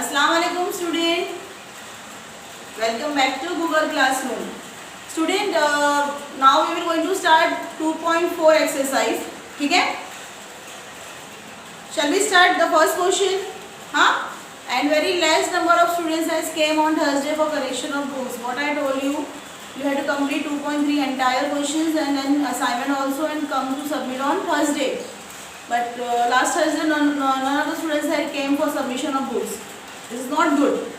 Assalamualaikum student, welcome back to Google Classroom. Student, now we will going to start 2.4 exercise. ठीक है? Shall we start the first question? हाँ? And very less number of students has came on Thursday for correction of books. What I told you, you had to complete 2.3 entire questions and then assignment also and come to submit on Thursday. But last Thursday none of the students had came for submission of books. This is not good.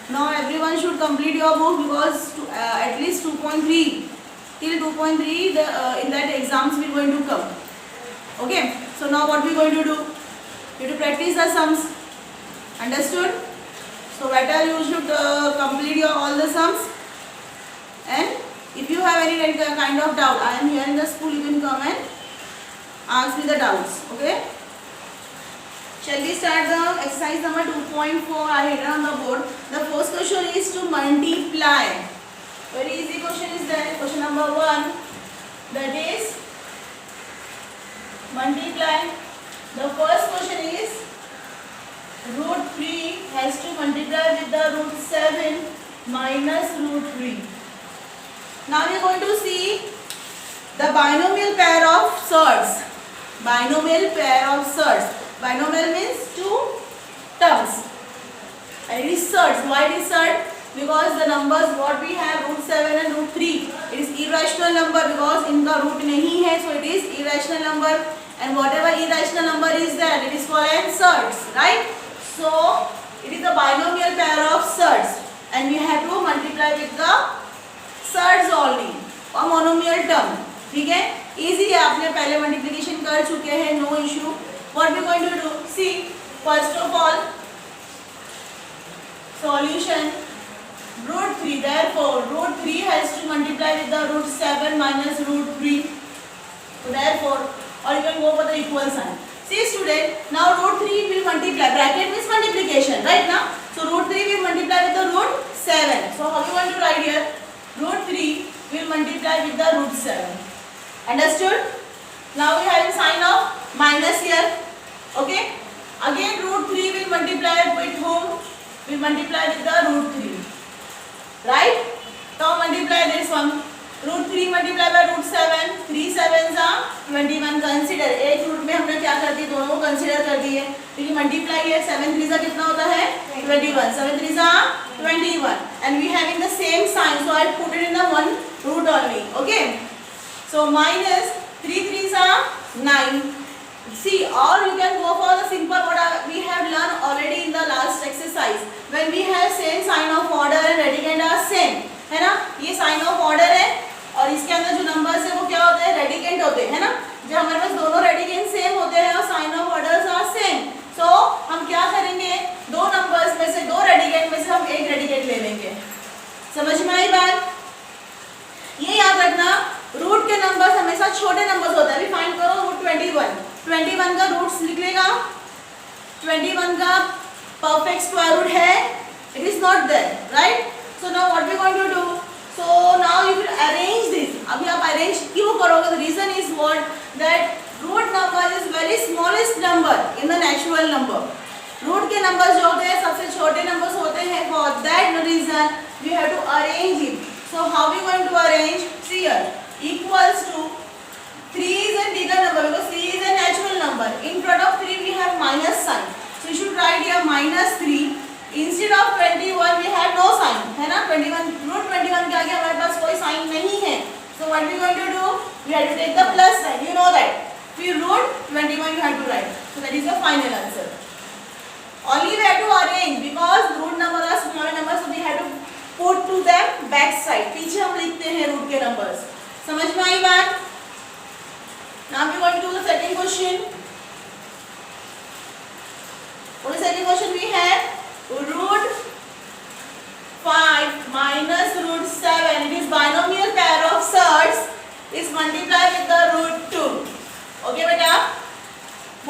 Now everyone should complete your book because at least 2.3 till 2.3 in that exams we are going to come. Okay. So now what we are going to do? You have to practice the sums. Understood? So better you should complete your all the sums. And if you have any kind of doubt, I am here in the school. You can come and ask me the doubts. Okay. Shall we start the exercise number 2.4? I had on the board. The first question is to multiply. Very easy question is there. Question number 1. That is multiply. The first question is root 3 has to multiply with the root 7 minus root 3. Now we are going to see the binomial pair of surds. Binomial pair of surds. Binomial means two terms. And it is surds. Why it is surd? Because the numbers what we have root 7 and root 3. It is irrational number because इनका root नहीं है, so it is irrational number. And whatever irrational number is there, it is called as surds, right? So it is the binomial pair of surds, and we have to multiply with the surds only. और monomial term, ठीक है? Easy है, आपने पहले multiplication कर चुके हैं, no issue. What we are going to do? See, first of all, solution root 3. Therefore, root 3 has to multiply with the root 7 minus root 3. So therefore, or you can go for the equal sign. See student, now root 3 will multiply. Bracket means multiplication, right now? So root 3 will multiply with the root 7. So how you want to write here? Root 3 will multiply with the root 7. Understood? Now we have a sign of minus here. Okay? Again root 3 will multiply with whom? Will multiply with the root 3. Right? Now multiply this one. Root 3 multiply by root 7. 3 7s are 21. Consider. एक root में हमने क्या कर दिया? दोनों को consider कर दिए. क्योंकि मल्टीप्लाई है. 7 3 का कितना होता है? 21. 7 3 का 21. And we having the same sign. So I put it in the one root only. Okay? So minus 3 3s are 9. See, or you can go for the simple what we have learned already in the last exercise. When we have same sign of order and radicand are same, है ना? ये sign of order है और इसके अंदर जो numbers है वो क्या होते हैं? Radicand होते हैं, है ना? जब हमारे पास दोनों radicand same होते हैं और sign of orders are same, so हम क्या करेंगे? दो numbers में से दो radicand में से हम एक radicand ले लेंगे. समझ में आई बात? ये याद रखना, रूट के नंबर्स हमेशा छोटे नंबर्स होते हैं. अभी फाइंड करो रूट 21. 21 का रूट्स लिख लेगा. 21 का परफेक्ट स्क्वायर रूट है. It is not there, right? So now what we going to do? So now you will arrange this. अभी आप अरेंज क्यों करोगे? The reason is what? That root number is very smallest number in the natural number. Root के numbers जो होते हैं सबसे छोटे नंबर्स होते हैं. For that reason we have to arrange it. So how we going to arrange? See here, equals to 3 is a bigger number because 3 is a natural number. In front of 3 we have minus sign. So you should write here minus 3. Instead of 21 we have no sign. है ना? 21 root 21 के आगे हमारे पास कोई sign नहीं है. So what we going to do? We have to take the plus sign. You know that. फिर root 21 you have to write. So that is the final answer. Only we have to arrange because root number are smaller numbers, so we have to put to them back side. पीछे हम लिखते हैं root के numbers. समझ में आई बात? Now we going to the second question. For the second question we have root 5 minus root 7. It is binomial pair of surds. Is multiplied with the root 2. Okay, beta?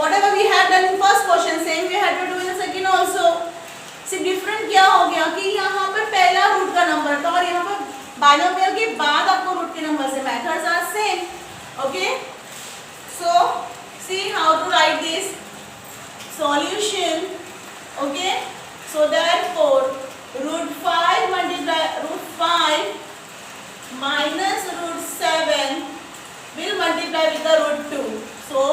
Whatever we have done in first question, same we have to do in the second also. सिर्फ different क्या हो गया कि यहाँ पर पहला root का number था और यहाँ पर बाइनोमियल के बाद आपको रूट के नंबर से methods are same. Okay, so see how to write this solution. Okay, So therefore root 5 multiply root 5 minus root 7 will multiply with the root 2. So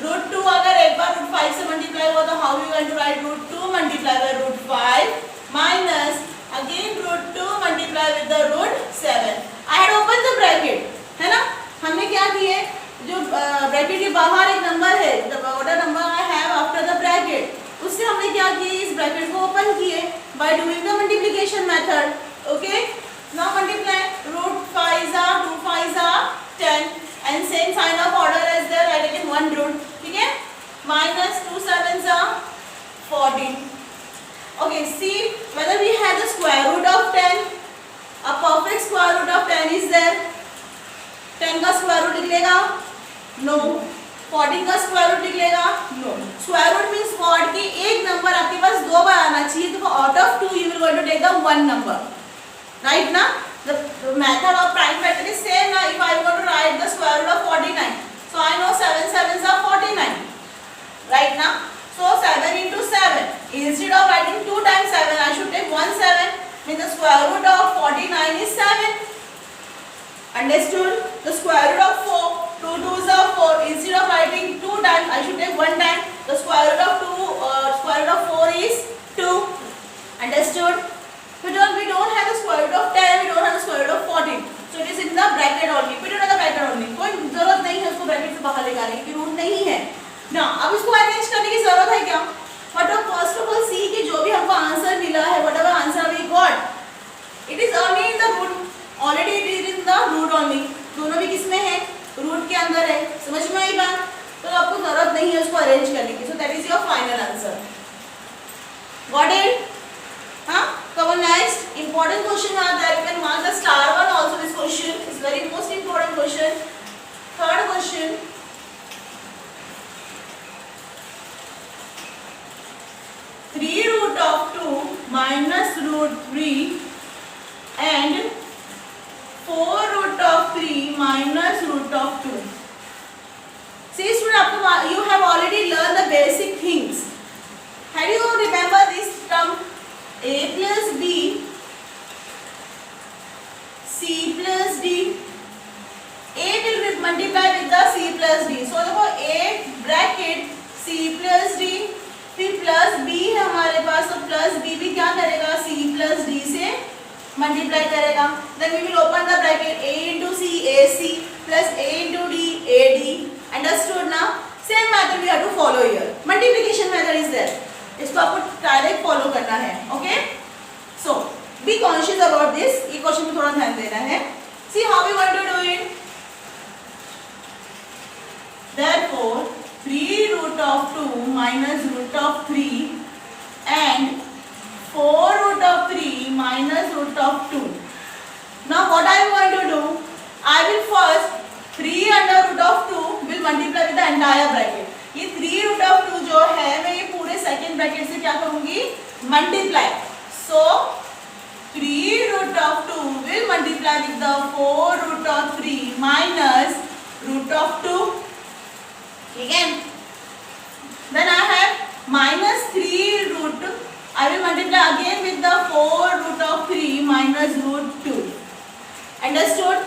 root 2 अगर एक बार root 5 से multiply हुआ तो how we going to write root 2 multiply by root 5 minus again root 2 multiply with the root 7. I had opened the bracket, है ना? हमने क्या किए, जो ब्रैकेट के बाहर एक नंबर है, what number I have after the bracket, उससे हमने क्या किए, इस ब्रैकेट को ओपन किए by doing the multiplication method. Okay, now multiply root 5 are 2 5 are 10 and same sign of order as there, I take in one root. ठीक है, minus 2 7s are 14. Okay, see whether we have the square root of 10. A perfect square root of 10 is there. 10 का square root निकलेगा? No. 14 का square root निकलेगा? No. Square root means what कि एक number आपके पास दो बार आना चाहिए, तो out of 2 you will going to take the one number, right ना? The method of prime factor is same ना. If I want to write the square root of 49, so I know 7 7s are 49, right ना? So 7 into 7, instead of writing 2 times 7 I should take 1 7, means the square root of 49 is 7. Understood? The square root of 4, 2 2s are 4. Instead of writing 2 times, I should take 1 time. The square root of 4 is 2. Understood? We don't have the square root of 10. We don't have the square root of 14. So it is in the bracket only. Put it in the bracket only. कोई जरूरत नहीं है उसको bracket से बाहर निकालने की, root नहीं है ना. अब इसको अरेंज करने की जरूरत है क्या? But first of all see कि जो भी हमको आंसर मिला है, whatever answer we got, it is only in the root. Already it is in the root only. दोनों भी किसमें है? रूट के अंदर है. समझ में आई बात? तो आपको जरूरत नहीं है उसको अरेंज करने की. So that is your final answer. Got it? हाँ? Come on next. Important question are there. You can mark the star one also. This question is very most important question. Third question. Three root of 2 minus root 3 and 4 root of 3 minus root of 2. See student, you have already learned the basic things. How do you remember this term? A plus B, C plus D. A will multiply with the C plus D. So देखो A bracket C plus D, फिर plus B है हमारे पास, तो plus B भी क्या करेगा? C plus D से multiply करेगा. Then we will open the bracket A into C AC plus A into D AD. Understood now? Same method we have to follow here. Multiplication method is there. इसको आपको direct follow करना है. Okay, so be conscious about this. ये question में थोड़ा ध्यान देना है. See how we going to do it. Therefore 3 root of 2 minus root of 3 and 4 root of 3 minus root of 2. Now what I am going to do? I will first 3 under root of 2 will multiply with the entire bracket. ये 3 root of 2 जो है मैं ये पूरे second bracket से क्या करूँगी? Multiply. So 3 root of 2 will multiply with the 4 root of 3 minus root of 2. ठीक है? Then I have minus 3 root. I will multiply again with the 4 root of 3 minus root 2. Understood?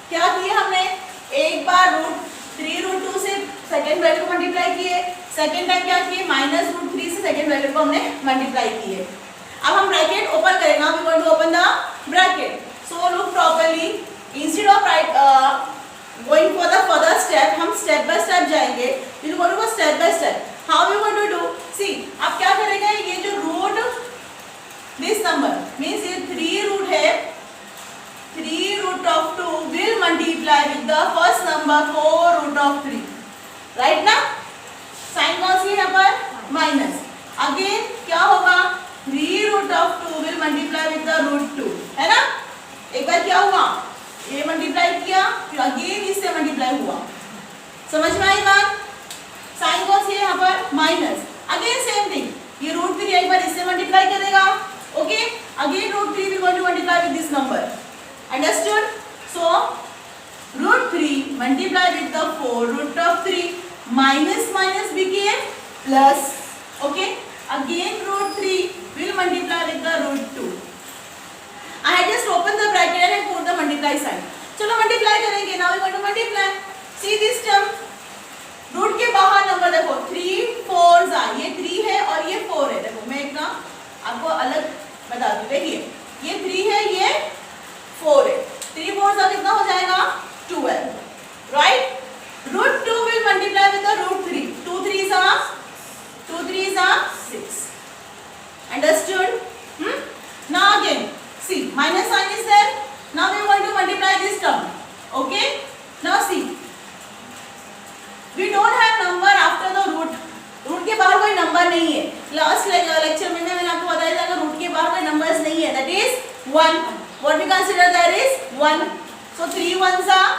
क्या किया हमने? एक बार root 3 root 2 से second bracket को multiply किए, second time क्या किए? माइनस रूट 3 से सेकेंड ब्रैकेट को हमने मल्टीप्लाई किए. अब हम ब्रैकेट ओपन करेंगे. Now we going to open the bracket. So look properly. Instead of going for the further step, हम स्टेप बाय स्टेप जाएंगे. We will go to step by step. How we going to do? See अब क्या करेंगे? ये जो root this number means ये 3 root है, 3 root of 2 will multiply with the first number 4 root of 3. Right ना? Sign कौन सी है यहाँ पर? माइनस. अगेन क्या होगा? 3 root of 2 will multiply with the root 2. है ना? एक बार क्या हुआ? ये मल्टीप्लाई किया, फिर अगेन इससे मल्टीप्लाई हुआ. समझ में आई बात? साइन कौन सी है यहाँ पर? माइनस. Again same thing. ये रूट 3 एक बार इससे मल्टीप्लाई करेगा. Okay, again root 3 will going to multiply with this number. Understood? So root 3 multiply with the 4 root of 3, minus minus became plus. Okay, again root 3 will multiply multiply करेंगे. Now we going to multiply. See this term. Root के बाहर number देखो 3 4 ये 3 है और ये 4 है. देखो मैं एक ना आपको अलग बता दूं. देखिए ये 3 है, ये 4 है. 3 4 कितना हो जाएगा 12. Right. Root 2 will multiply with the root 3. 2 3s are 6. Understood? Now again see minus sign is there. Now we want to multiply this term. Okay. Now see we don't have number after the root. Root के बाहर कोई number नहीं है. Last lecture में मैंने आपको बताया था कि रूट के बाहर कोई नंबर्स नहीं है. That is 1. What we consider that is 1. So 3 1s are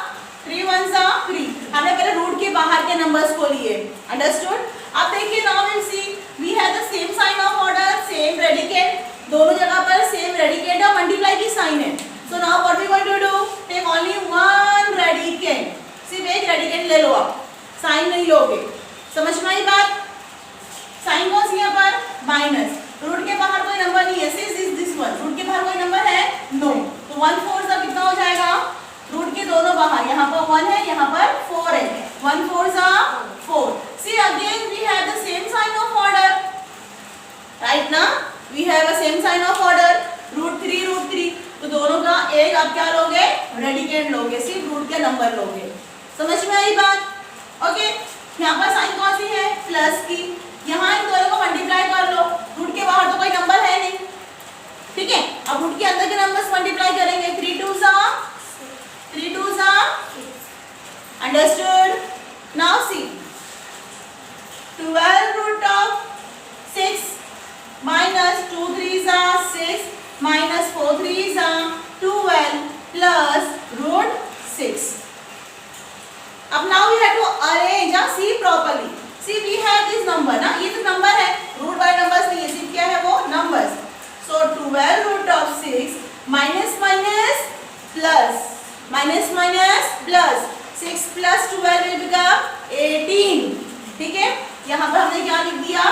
3. हमने पहले रूट के बाहर के नंबर्स को लिए. अंडरस्टूड? अब देखिए now will see we have the same sign of order, same radicand. दोनों जगह पर सेम रेडिकेंड और मल्टीप्लाई की साइन है. So now what we going to do, take only one radicand. सिर्फ एक रेडिकेंड ले लो आप, साइन नहीं लोगे. समझ में आई बात? साइन कौन सी यहाँ पर माइनस. रूट के बाहर कोई नंबर नहीं है. दिस वन रूट के बाहर कोई नंबर है नो. तो 1 4 का कितना हो जाएगा रूट के दोनों बाहर. यहाँ पर 1 है, यहाँ पर 4 है. 1 4 4. See again we have the same sign of order. Right ना, we have a same sign of order. Root 3. तो दोनों का एक आप क्या लोगे रेडिकेंड लोगे, सिर्फ रूट के नंबर लोगे. समझ में आई बात? ओके. यहाँ पर साइन कौन सी है प्लस की. यहाँ इन दोनों को मल्टीप्लाई कर लो. रूट के बाहर तो कोई नंबर है नहीं. ठीक है. अब रूट के अंदर के नंबर्स मल्टीप्लाई करेंगे. 3 2s are understood? Now see 12 root of 6 minus 2 3s are 6 minus 4 3s are 12 plus root 6. अब now we have to arrange see properly. See we have this number ना, ये तो नंबर है, root by numbers नहीं है, सिर्फ क्या है वो numbers. So 12 root of 6 minus plus 6 plus 12 will become 18. ठीक है. यहाँ पर हमने क्या लिख दिया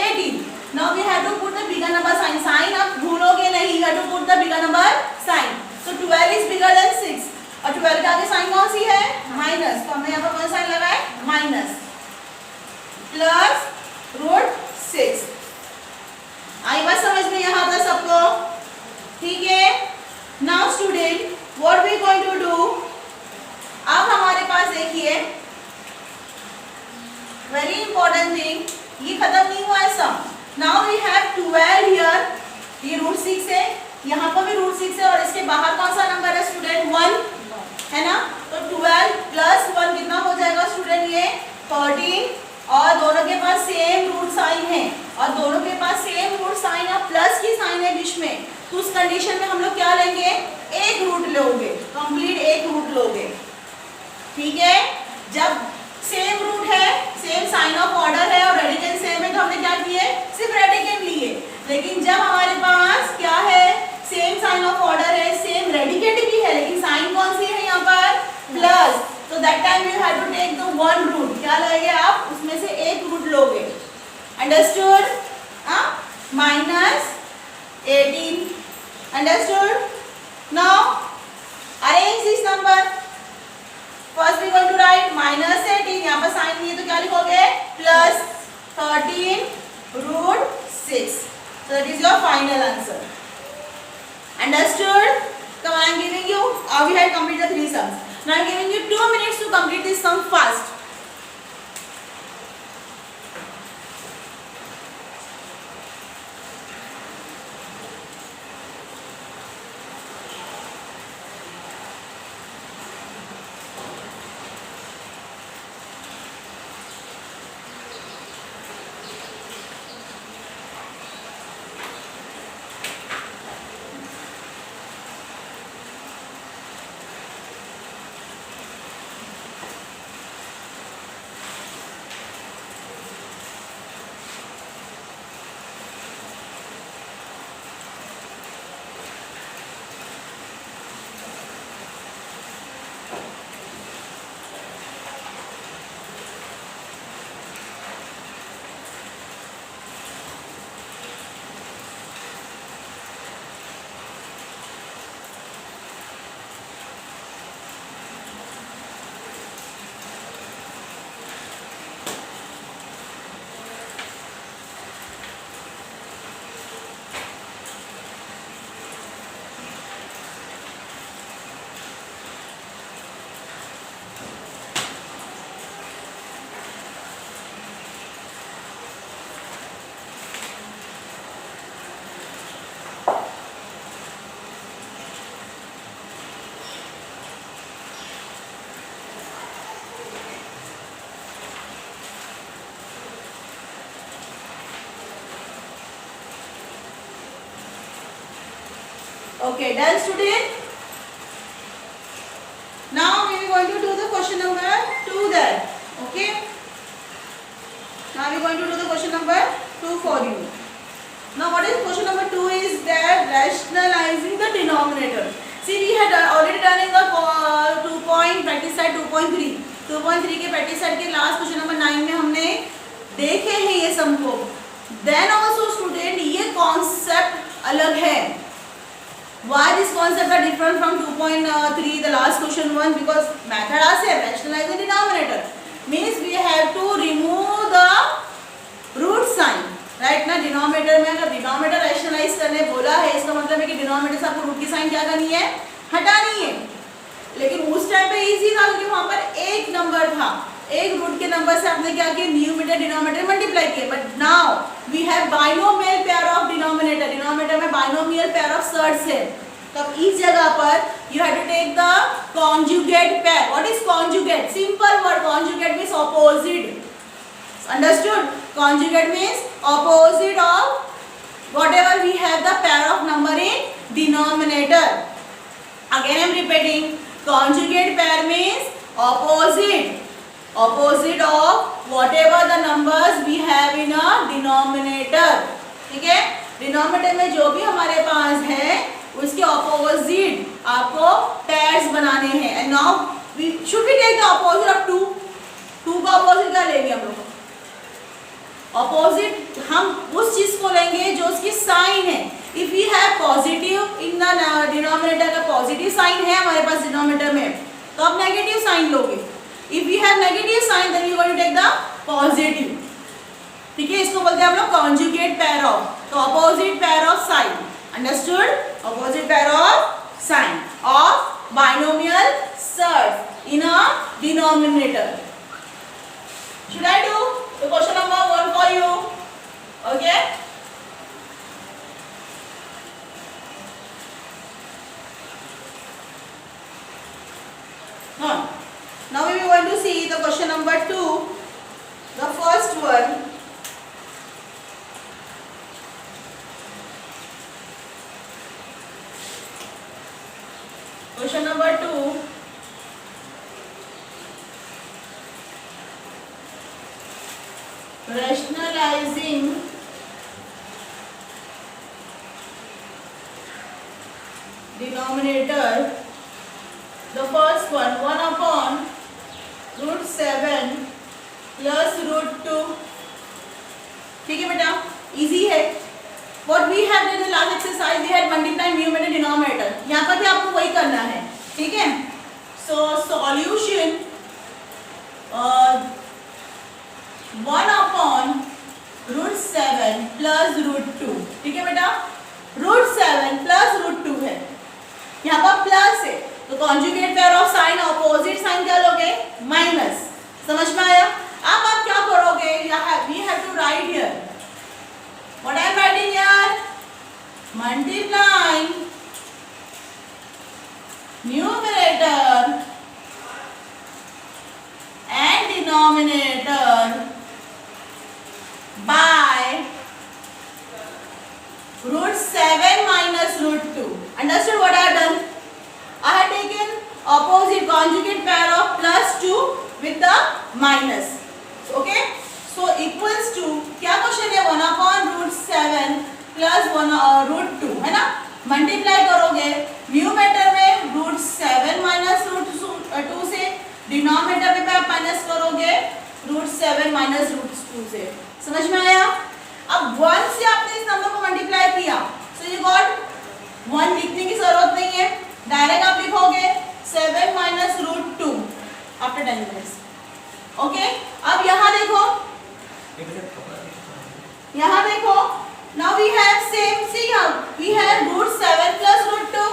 18. Now we have to put the bigger number sign. Sign आप भूलोगे नहीं, you have to put the bigger number sign. So 12 is bigger than 6 और 12 के आगे साइन कौन सी है माइनस. तो हमने यहाँ पर कौन साइन लगाया माइनस प्लस रूट 6. आई बात समझ में यहाँ पर सबको? ठीक है. Now student what we going to do, अब हमारे पास देखिए वेरी इंपॉर्टेंट थिंग, ये खत्म नहीं हुआ है सम. नाउ वी हैव 12 हियर, ये रूट 6 है, यहाँ पर भी रूट 6 है और इसके बाहर कौन सा नंबर है स्टूडेंट 1 है ना. तो 12 प्लस 1 कितना हो जाएगा स्टूडेंट ये 13. और दोनों के पास सेम रूट साइन है और दोनों के पास सेम रूट साइन और प्लस की साइन है बीच में. तो उस कंडीशन में हम लोग क्या लेंगे एक रूट लोगे, कंप्लीट एक रूट लोगे. ठीक है. जब सेम रूट है, सेम साइन ऑफ ऑर्डर है और रेडिकेंड सेम है तो हमने क्या किए सिर्फ रेडिकेंड लिए. लेकिन जब हमारे पास क्या है सेम साइन ऑफ ऑर्डर है, सेम रेडिकेंड भी है, लेकिन साइन कौन सी है यहाँ पर प्लस. तो that time you have to take the one root. क्या लोगे आप उसमें से एक रूट लोगे. Understood? Minus 18. Understood? Now arrange this number. First we going to write minus 18, यहाँ पर साइन नहीं है तो क्या लिखोगे plus 13 root 6. So that is your final answer. Understood? Come on, I am giving you. We have completed the 3 sums. Now I am giving you 2 minutes to complete this sum fast. Okay, done student. Now we are going to do the question number 2 there. Okay. Now we are going to do the question number 2 for you. Now what is question number 2 is that rationalizing the denominator. See, we had already done in the 2 point practice set 2.3. 2.3 के practice set के last question number 9 में हमने देखे हैं ये सम को. Then also student ये concept अलग है. Why this concept are different from 2.3 the last question one? Because method are same. Rationalize the denominator means we have to remove the root sign. Right ना, डिनोमिनेटर में अगर denominator rationalise करने बोला है इसका मतलब है कि डिनोमिनेटर से आपको रूट की साइन क्या करनी है, हटानी है. लेकिन उस टाइम पे इजी था क्योंकि वहां पर एक नंबर था, एक रूट के नंबर से आपने क्या किया, न्यूमरेटर डिनोमिनेटर मल्टीप्लाई किया. But now we have binomial pair of denominator. Denominator में बाइनोमियल पेयर ऑफ सर्ड्स है. तब इस जगह पर you have to take the conjugate pair. What is conjugate? Simple word. Conjugate means opposite. Understood? Conjugate means opposite of whatever we have the pair of number in denominator. Again I am repeating. Conjugate pair means opposite. Opposite of whatever the numbers we have in a denominator. ठीक है? Denominator में जो भी हमारे पास है उसके opposite आपको pairs बनाने हैं. And now should we take the opposite of 2? 2 का opposite क्या लेंगे हम लोग? ऑपोजिट हम उस चीज को लेंगे जो उसकी साइन है. If we have positive in the denominator का पॉजिटिव साइन है हमारे पास डिनोमिनेटर में तो आप नेगेटिव साइन लोगे. If we have negative sign then you going to take the positive. ठीक है, इसको बोलते हैं हम लोग कॉन्जुगेट पेयर ऑफ. तो opposite pair of sign. Understood? Opposite pair of sign of binomial surds in a denominator. Should I do the question number 1 for you? Okay. Now we are going to see the question number 2. The first one. Question number 2. Rationalizing denominator. The first one 1 upon root 7 plus root 2. ठीक है बेटा, easy है. What we have done in the last exercise, we had multiply numerator denominator. यहाँ पर भी आपको वही करना है. ठीक है. So solution 1 upon root 7 plus root 2. ठीक है बेटा, root 7 plus root 2 है, यहाँ पर प्लस है तो conjugate pair of sign opposite sign क्या लोगे, माइनस. समझ में आया? अब आप क्या करोगे, we have to write here. What I am writing here? Multiply numerator and denominator by root 7 minus root 2. Understood what I have done? I have taken opposite conjugate pair of plus 2 with the minus. Okay? So equals to क्या question है, 1 upon root 7 plus 1 root 2 है ना. Multiply करोगे numerator में root 7 minus root 2 से, denominator में आप minus करोगे root 7 minus root 2 से. समझ में आया? अब 1 से आपने इस नंबर को मल्टीप्लाई किया, सो यू गॉट 1. लिखने की जरूरत नहीं है, डायरेक्ट आप लिखोगे 7 minus root 2 after 10 minutes. Okay, अब यहाँ देखो, यहाँ देखो. Now we have same, see we have root 7 plus root 2,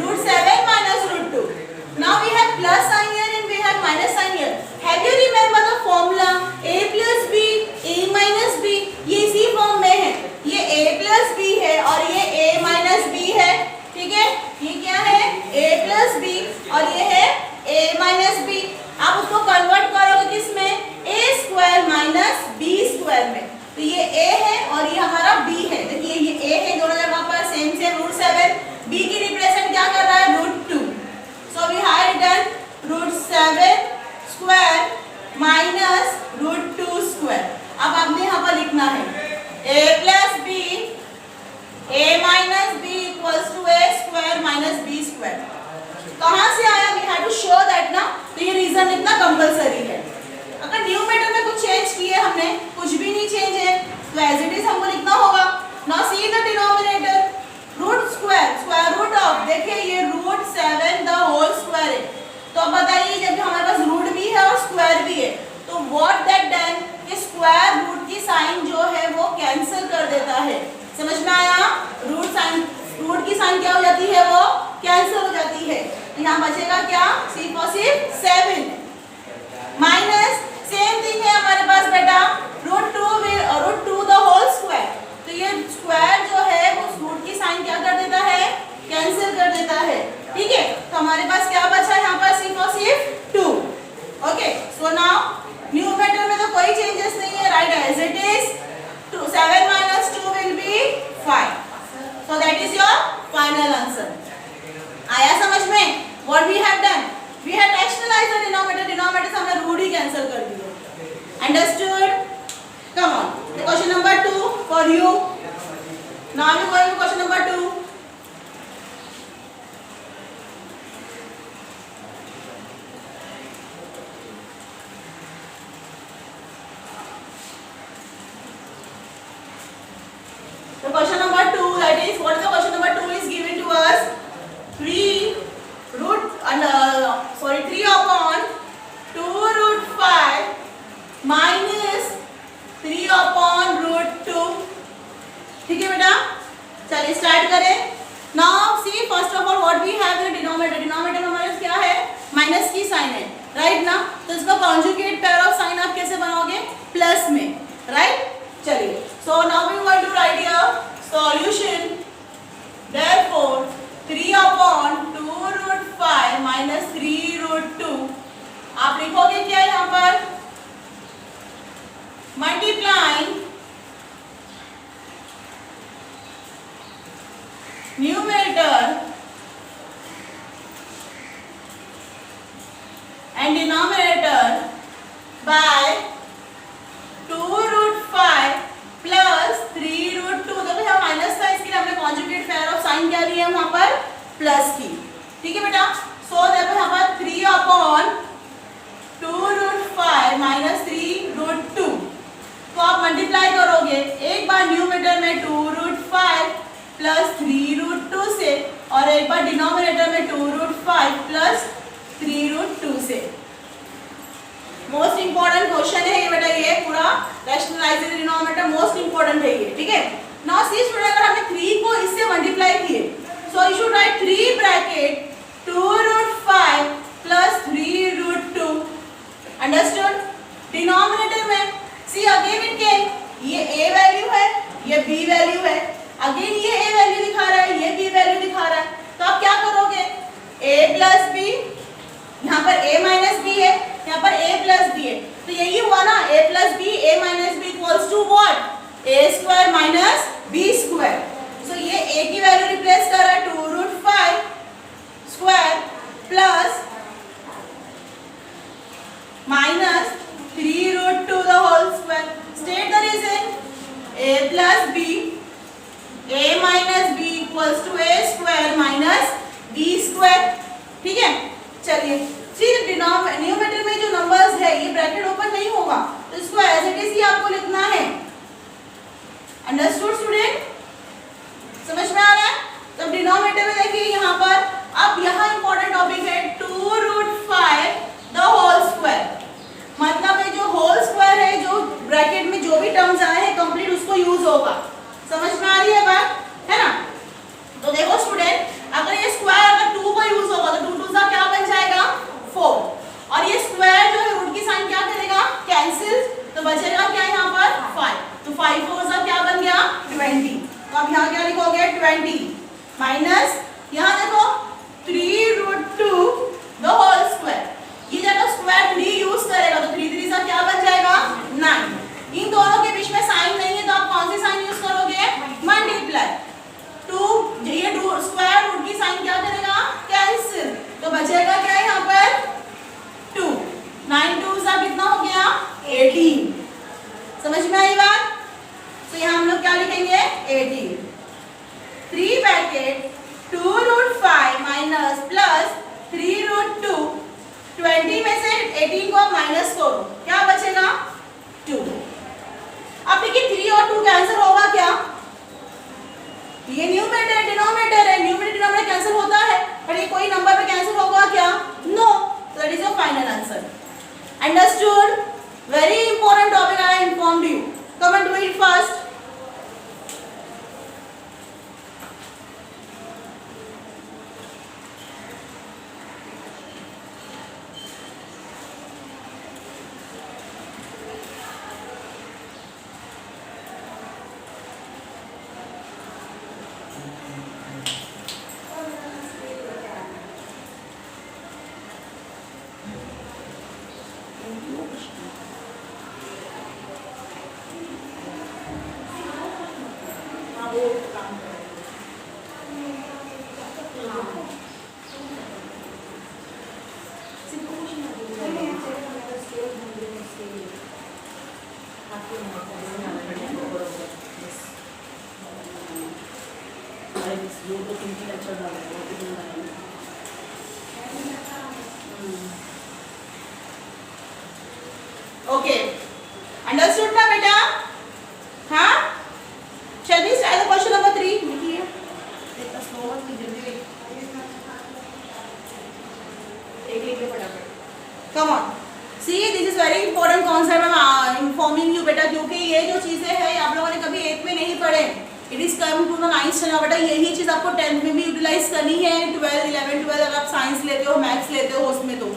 root 7 minus root 2. Now we have plus sign here and we have minus sign here. Have you remember the formula a plus b, a minus b? ये इसी form में है. ये a plus b है और ये a minus b है. ठीक है, ये क्या है, a plus b और ये है a minus b. आप उसको कन्वर्ट करोगे किसमें, a square minus b square में. तो ये a है और ये हमारा b है. देखिए ये a है, दोनों जगह पर सेम सेम रूट 7. b की स्क्वायर। कहाँ से आया? We have to show that ना, तो ये रीजन लिखना कंपलसरी है। अगर न्यूमरेटर में कुछ चेंज किए हमने, कुछ भी नहीं चेंज है, तो एज इट इज हमको लिखना होगा। Now see the denominator, root square, square root of, देखिए ये रूट 7 द होल स्क्वायर है। तो अब बताइए, जब हमारे पास रूट भी है और स्क्वायर भी है, तो व्हाट दैट डन, कि स्क्वायर रूट की साइन जो है वो कैंसिल कर देता है। समझ में आया? रूट साइन, रूट की साइन क्या हो जाती है, वो कैंसिल हो जाती है। यहाँ बचेगा क्या? सी फॉर सिर्फ 7 माइनस, सेम थिंग है हमारे पास बेटा, रूट 2 द होल स्क्वायर। तो ये स्क्वायर जो है वो रूट की साइन क्या कर देता है, कैंसिल कर देता है। ठीक है, तो हमारे पास क्या बचा यहाँ पर? सी फॉर सिर्फ 2। ओके, सो नाउ न्यूमरेटर में तो कोई चेंजेस नहीं है, right as it is. 7 minus 2 will be 5. So that is your final answer. आया समझ में? What we have done? We have rationalized the denominator. Denominator से हमने रूट ही कैंसिल कर दिया। Understood? Come on. The question number 2 for you. Now we going to question number 2. So question number 2, that is, what is the question number 2 is given to us? 3 upon 2 root 5 minus 3 upon root 2. ठीक है बेटा, चलिए start करें। Now see first of all what we have in the denominator. Denominator हमारे पास क्या है? Minus की sign है, राइट ना? तो इसका कॉन्जुगेट पेयर ऑफ साइन आप कैसे बनाओगे? प्लस में, राइट? चलिए, so now we are going to write here solution. Therefore 3 upon 2 root 5 minus 3 root 2, आप लिखोगे क्या यहाँ पर? Multiplying numerator and denominator by 2 root 5 plus 3 root 2। देखो यहाँ माइनस था, इसके लिए हमने कॉन्जुगेट पेयर ऑफ साइन क्या लिया है वहाँ पर? प्लस की। ठीक है बेटा, सो देखो यहाँ पर 3 अपॉन 2 root 5 माइनस 3 root 2, तो आप मल्टीप्लाई करोगे एक बार न्यूमरेटर में 2 root 5 प्लस 3 root 2 से, और एक बार डिनोमिनेटर में 2 root 5 प्लस 3 root 2 से। मोस्ट इंपॉर्टेंट क्वेश्चन है ये बेटा, ये पूरा रैशनलाइज्ड डिनोमिनेटर मोस्ट इंपॉर्टेंट है ये। ठीक है, नाउ सी स्टूडेंट, अगर हमने 3 को इससे मल्टीप्लाई किए, so you should write 3 bracket 2 root 5 plus 3 root 2। Understood? Denominator में सी अगेन इट केम, ये a वैल्यू है, ये b वैल्यू है, अगेन ये a वैल्यू दिखा रहा है, ये b वैल्यू दिखा रहा है, तो आप क्या करोगे? a प्लस b, यहाँ पर a माइनस b है, यहाँ पर a प्लस b है, तो यही हुआ ना, a plus b, a minus b equals to what? a square minus b square. So ये a की वैल्यू रिप्लेस कर रहा है 2 root 5 square plus minus 3 root 2 the whole square. State the reason. a plus b, a minus b equals to a square minus b square. ठीक है, चलिए, फिर numerator में जो नंबर्स है ये ब्रैकेट ओपन नहीं होगा, तो इसको एज इट इज ही आपको लिखना है। Understood student? समझ में आ रहा है? तो डिनोमिनेटर में देखिए यहाँ पर, अब यहाँ इंपॉर्टेंट टॉपिक है 2 root 5 द होल स्क्वायर, मतलब है जो होल स्क्वायर है, जो ब्रैकेट में जो भी टर्म्स आए हैं कंप्लीट उसको यूज होगा। समझ में आ रही है बात, है ना? तो देखो स्टूडेंट, अगर ये स्क्वायर अगर 2 का यूज होगा तो 2 2 सा क्या बन जाएगा? 4, और ये स्क्वायर जो है रूट की साइन क्या करेगा? कैंसिल, तो बचेगा क्या यहाँ पर? 5, तो 5 4 सा क्या बन गया? 20। तो अब यहाँ क्या लिखोगे? 20 माइनस, यहाँ देखो 3 root 2 द होल स्क्वायर, ये जब स्क्वायर 3 यूज करेगा तो 3 3 सा क्या बन जाएगा? 9। इन दोनों के बीच में साइन नहीं है, तो आप कौन सी साइन यूज करोगे? मल्टीप्लाई। 2, ये स्क्वायर रूट की साइन क्या करेगा? कैंसिल, तो बचेगा क्या यहाँ पर? 2। 9 2 सा कितना हो गया? 18। समझ में आई बात? तो यहाँ हम लोग क्या लिखेंगे? 18। 3 ब्रैकेट 2 root 5 माइनस माइनस करो, क्या बचेगा 2। अब देखिए 3 और 2 कैंसिल होगा क्या, ये न्यूमरेटर डिनोमिनेटर है, न्यूमरेटर डिनोमिनेटर कैंसिल होता है, पर ये कोई नंबर पे कैंसिल होगा क्या, no. That is your final answer. Understood? Very important topic I informed you. Come and do it fast. Okay, understood ना बेटा? हाँ, चलिए स्टार्ट क्वेश्चन नंबर 3 लिखिए। इतना स्लो मत कीजिए, एक लिखिए फटाफट। Come on, see this is very important concept, I am informing you बेटा, क्योंकि ये जो चीजें हैं आप लोगों ने कभी 8th में नहीं पढ़े, it is come to the 9th standard बेटा। यही चीज आपको 10th में भी यूटिलाइज करनी है, 12, 11, 12 अगर आप साइंस लेते हो, मैथ्स लेते हो उसमें, तो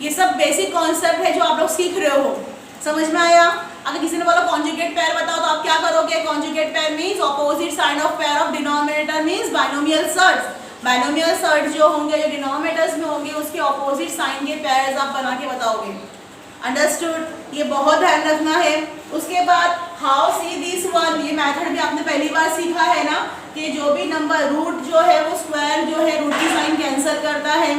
ये सब बेसिक कॉन्सेप्ट है जो आप लोग सीख रहे हो। समझ में आया? अगर किसी ने बोला कॉन्जुगेट पेयर बताओ तो आप क्या करोगे? Conjugate pair means opposite sign of pair of denominator means binomial surds. Binomial surds जो होंगे, जो डिनोमिनेटर्स में होंगे, उसके ऑपोजिट साइन के पेयर्स आप बना के बताओगे। अंडरस्टूड? ये बहुत ध्यान रखना है। उसके बाद हाउ सी दिस वन, ये मेथड भी आपने पहली बार सीखा है ना, कि जो भी नंबर रूट जो है वो स्क्वायर जो है रूट की साइन कैंसिल करता है,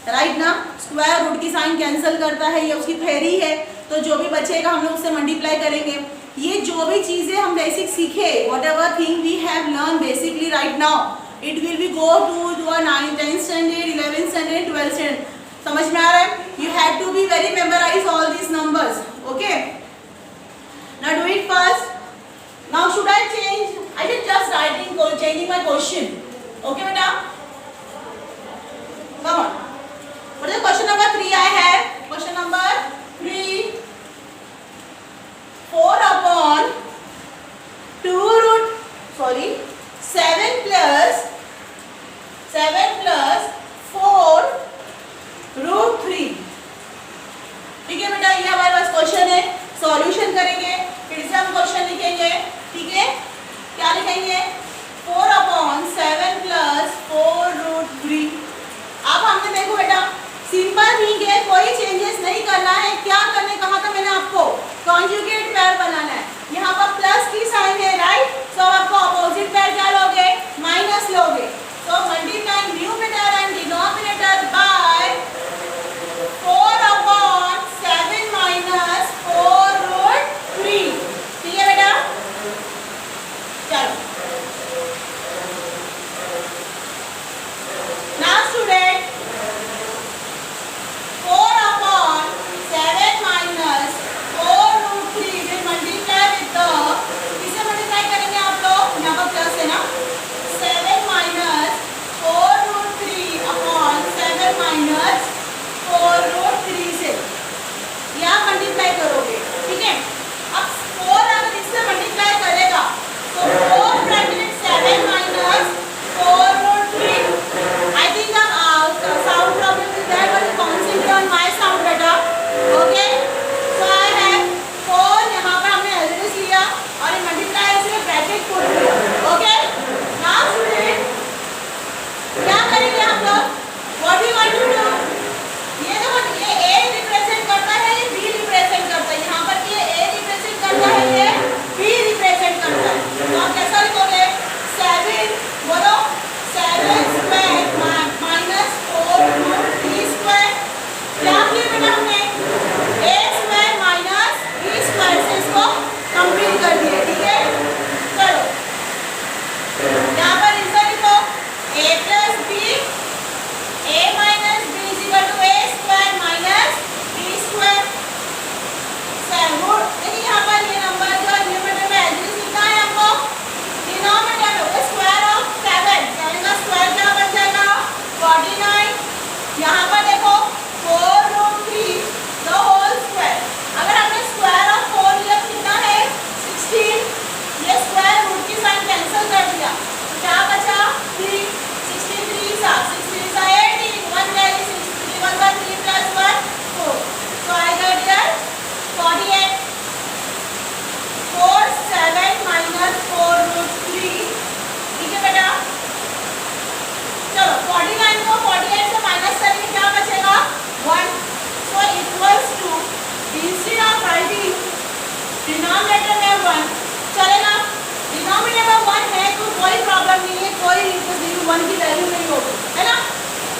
राइट ना? स्क्वायर रूट की साइन कैंसिल करता है, ये उसकी थ्योरी है। तो जो भी बचेगा हम लोग उससे मल्टीप्लाई करेंगे। ये जो भी चीजें हम बेसिक सीखे, what ever thing we have learn basically right now, it will be go to your 9th, 10th standard, 11th standard, 12th standard. समझ में आ रहा है? You have to be very memorise all these numbers. Okay, now do it fast. Now should I change? I did just writing changing my question. Okay बेटा, come on. What is question number 3 I have? Question number 3. 4 upon 2 root, sorry, 7 plus 4 root 3. ठीक है बेटा, ये हमारे पास question है, solution करेंगे, फिर से हम क्वेश्चन लिखेंगे। ठीक है, क्या लिखेंगे? 4 upon 7 plus 4 1, so equals to instead of writing denominator में 1 चलेगा। डिनोमिनेटर 1 है तो कोई प्रॉब्लम नहीं है, कोई 1 की वैल्यू नहीं होगी, है ना,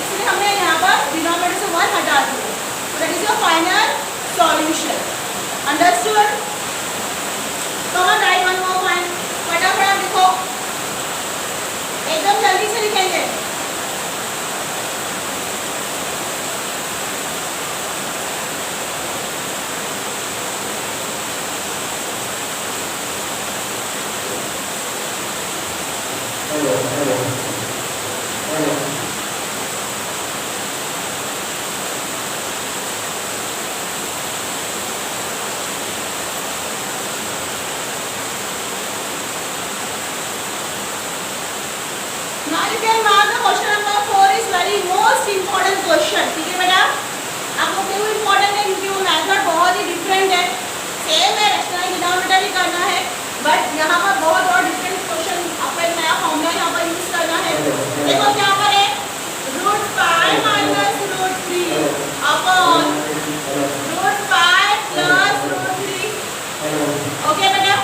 इसलिए हमने यहाँ पर डिनोमिनेटर से 1 हटा दिया। That is your final solution. Understood? Come on right one more point, फटाफट लिखो, एकदम जल्दी से लिखेंगे। Now you can mark the question number 4 is very most important question। ठीक है बेटा, आपको क्यों इम्पोर्टेंट है, क्योंकि वो मेथड बहुत ही डिफरेंट है। सेम है, रैशनल डिनोमिनेटर ही करना है, बट यहाँ पर बहुत और डिफरेंट क्वेश्चन, आपको एक नया फॉर्मूला यहाँ पर यूज करना है। देखो क्या पर है, √5 माइनस √3 अपॉन √5 प्लस √3। ओके बेटा,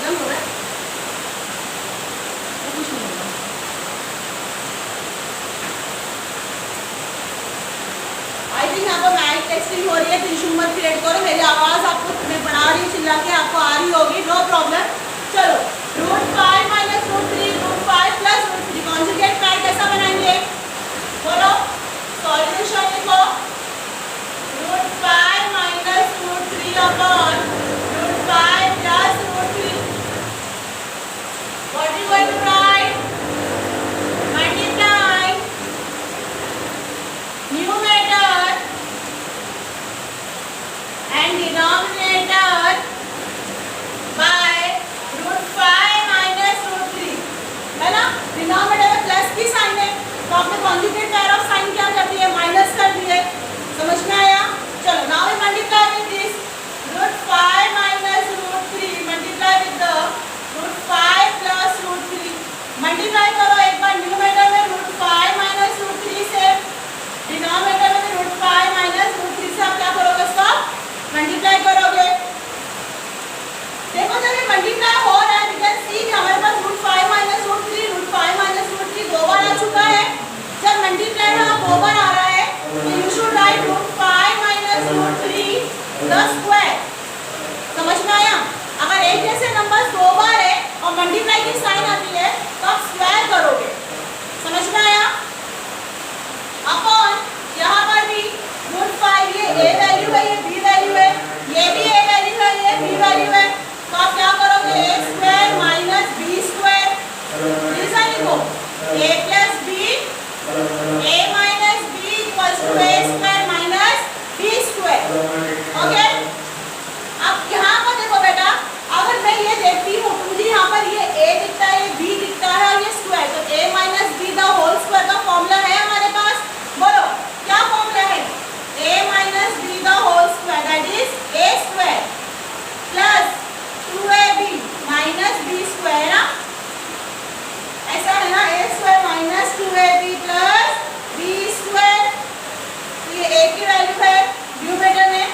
डन हो रहा है? आई थिंक यहाँ पर माइक टेक्सटिंग हो रही है, तो इशू मत क्रिएट करो। मेरी आवाज़ आपको, मैं पढ़ा रही हूँ चिल्ला के, आपको आ रही होगी, नो प्रॉब्लम। चलो, √5 माइनस √3 √5 प्लस √3 कॉन्जुगेट पैर कैसा बनाएंगे, बोलो, सॉल्यूशन लिखो। √5 minus √3 upon √5 plus √3। What you going to write, multiply numerator and denominator by √5 minus √3, है ना। डिनोमिनेटर में प्लस की साइन है, तो आपने कॉन्जुगेट पेयर ऑफ साइन क्या कर दिए, माइनस कर दिए। समझ में आया? चलो, now we multiply with this √5 minus √3 multiply with the √5 plus √3। Multiply करो एक बार न्यूमरेटर में √5 minus √3 से, डिनोमिनेटर में √5 minus √3 से। आप क्या करोगे, इसका मल्टीप्लाई करोगे। देखो जब ये मल्टीप्लाई हो रहा है, यू कैन सी कि हमारे पास √5 minus √3 √5 minus √3 दो बार आ चुका है। जब मल्टीप्लाई में दो बार आ रहा है, तो you should write √5 minus √3 the square. समझ में आया? अगर एक जैसे नंबर दो बार है और मल्टीप्लाई की साइन आती है, तो आप स्क्वायर करोगे। समझ में आया? अपॉन यहाँ पर भी √5, ये ए वैल्यू है, ये बी वैल्यू है, ये भी ए वैल्यू है, ये बी वैल्यू है, तो आप क्या करोगे, A square minus B square. ऐसा लिखो, A plus B, A minus B equals to A square minus B square. Okay, अब यहाँ पर देखो बेटा, अगर मैं ये देखती हूँ, मुझे यहाँ पर ये ए दिखता है, ये बी दिखता है और ये स्क्वायर, तो A minus B the whole square का फॉर्मूला है हमारे पास। बोलो क्या फॉर्मूला है, a minus b the whole square, that is a square plus 2ab minus b square, ना ऐसा है ना, a square minus 2ab plus b square। तो ये a की वैल्यू है न्यूमरेटर में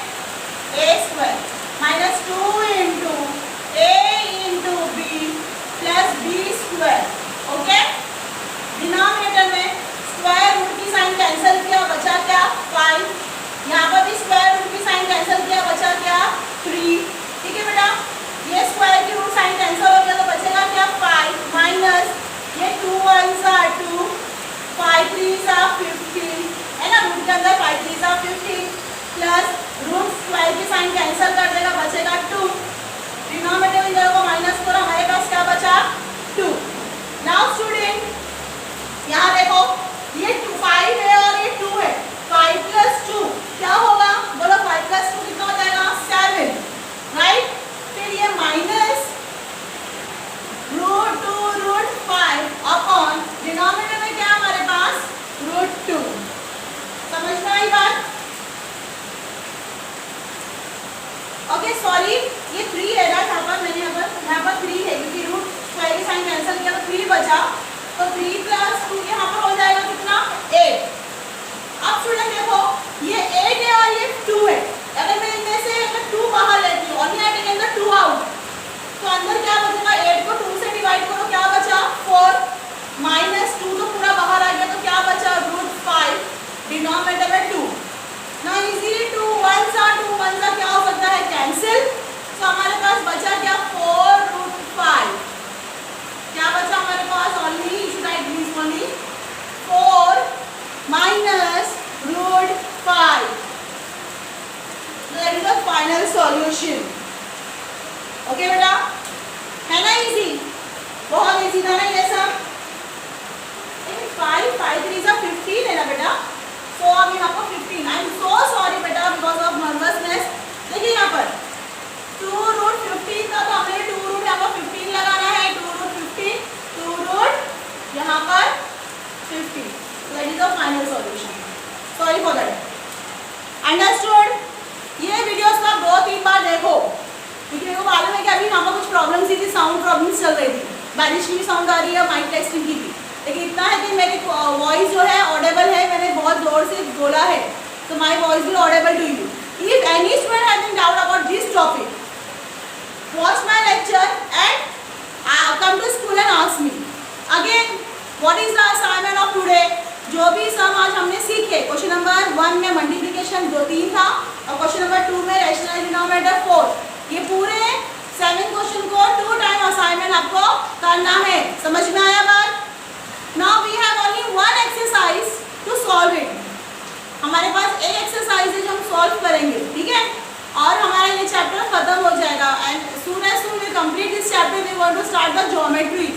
a square minus 2 into a into b plus b square। Okay, denominator में स्क्वायर रूट की साइन कैंसिल किया, बचा क्या 5। यहाँ पर भी स्क्वायर रूट की साइन कैंसिल किया, बचा क्या 3। ठीक है बेटा, ये स्क्वायर की रूट साइन कैंसिल हो गया, तो बचेगा क्या 5 माइनस ये 2 1s are 2, 5 3s are 15, है ना, रूट के अंदर 5 3s are 15 plus root square की साइन कैंसिल कर देगा, बचेगा 2। डिनोमिनेटर इन दोनों को माइनस करो, हमारे पास क्या बचा 2। नाउ स्टूडेंट यहाँ देखो, ये 5 है और ये 2 है, 5 प्लस 2 क्या होगा, बोलो 5 प्लस 2 कितना हो जाएगा 7, राइट। फिर ये माइनस √2 √5 अपॉन डिनोमिनेटर में क्या हमारे पास √2। समझ में आई बात? ओके, सॉरी ये 3 है ना, यहाँ पर मैंने यहाँ पर 3 है, क्योंकि रूट स्क्वायर की साइन कैंसिल किया तो 3 बचा, तो 3 प्लस 2 यहाँ पर हो जाएगा कितना 8। अब स्टूडेंट देखो ये 8 है और ये 2 है, अगर मैं इनमें से अगर 2 बाहर लेती हूँ, only I taken the 2 out, तो अंदर क्या बचेगा, 8 को 2 से डिवाइड करो, क्या बचा 4 माइनस 2 तो पूरा बाहर आ गया, तो क्या बचा √5, डिनोमिनेटर में 2। ना इजीली 2 1 सा 2 1 सा क्या हो सकता है कैंसिल, तो हमारे पास बचा क्या 4√5, क्या बचा हमारे पास only, should write this only 4 minus √5, that is the final solution. Okay बेटा, है ना इजी, बहुत इजी था ना ये सब। 5 5 3 is 15 है ना बेटा, तो अब यहाँ पर 15, आई एम सो सॉरी बेटा बिकॉज ऑफ नर्वसनेस। देखिए यहाँ पर 2√15 था, तो हमें 2 यहाँ पर 15 लगाना है, 2√15 2 यहाँ पर 50, that is the final solution. Sorry for that, understood. ये वीडियोस का 2-3 बार देखो, क्योंकि मेरे को मालूम है कि अभी यहाँ पर कुछ प्रॉब्लम्स थी, साउंड प्रॉब्लम्स चल रही थी, बारिश की भी साउंड आ रही है, माइक टेस्टिंग की थी, लेकिन इतना है कि मेरी वॉइस जो है ऑडेबल है, मैंने बहुत जोर से बोला है, तो my voice will audible to you. If any student having doubt about this topic, watch my lecture and come to school and ask me again what is the assignment of today. जो भी सम आज हमने सीखे, question number 1 में multiplication 3 था, और question number 2 में rational denominator 4, ये पूरे 7 क्वेश्चन को 2 टाइम असाइनमेंट आपको करना है, समझ में आया बात। Now we have only one exercise to solve it. हमारे पास एक एक्सरसाइज है जो हम सॉल्व करेंगे, ठीक है, और हमारा ये चैप्टर खत्म हो जाएगा। And soon as we complete this chapter we want to start the geometry.